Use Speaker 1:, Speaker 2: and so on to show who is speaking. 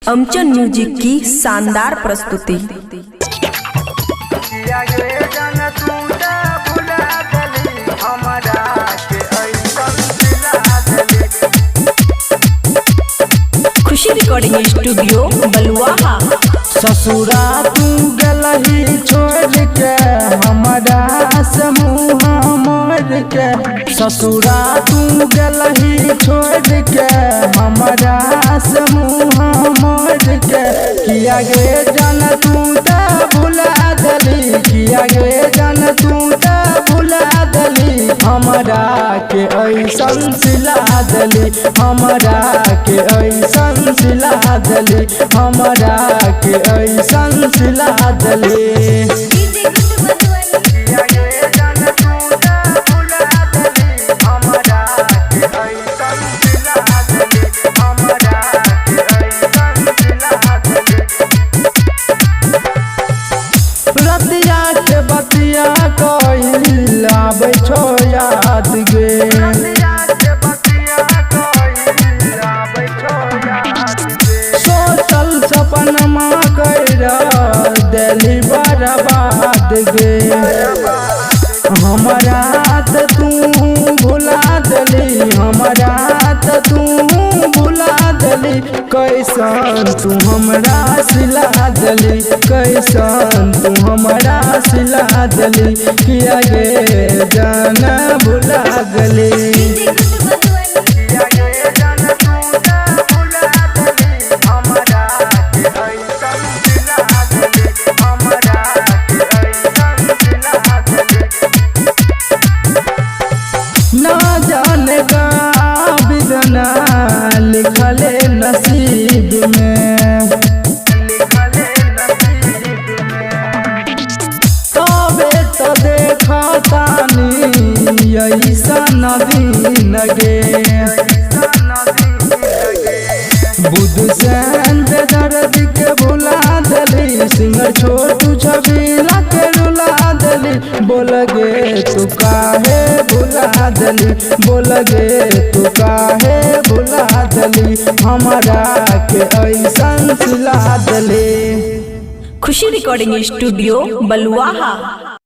Speaker 1: अमचन music की शानदार प्रस्तुति। खुशी रिकॉर्डिंग स्टूडियो बलुआहा।
Speaker 2: ससुरा तू गलही छोड़ के हमारा समूह मोड़ के, ससुरा तू गलही छोड़ के हमारा समूह मोड़ के, किया गे जन तू ता भुला दली, किया गे जन तू ता भुला दली, हमारा के ऐसन सिला दली, हमारा के ऐसन सिला दली, हमारा के ऐसन सिला दली। रतिया के बतिया कोई आबै छो याद गे, सोचल सपनमा कर दिली बर्बाद गे, हमारा त तू भुला दली, हमारा त तू भुला दली, कैसन तू हमरा सिला दली, कैसन तू हमरा सिला दली, किया गे जान भुला गली। ना जाने का बिदना लिखले नसीब में, तबे तो देखा तानी ऐसा नदीन गे, बुध सैन दर्द के भुला दली, सिंगर छोटू छबीला के रुला दली, बोल गे तू काहे भुला दली, बोल गे तू काहे भुला दली, हमारा के ऐसन सिला दली।
Speaker 1: खुशी रिकॉर्डिंग स्टूडियो बलुआहा।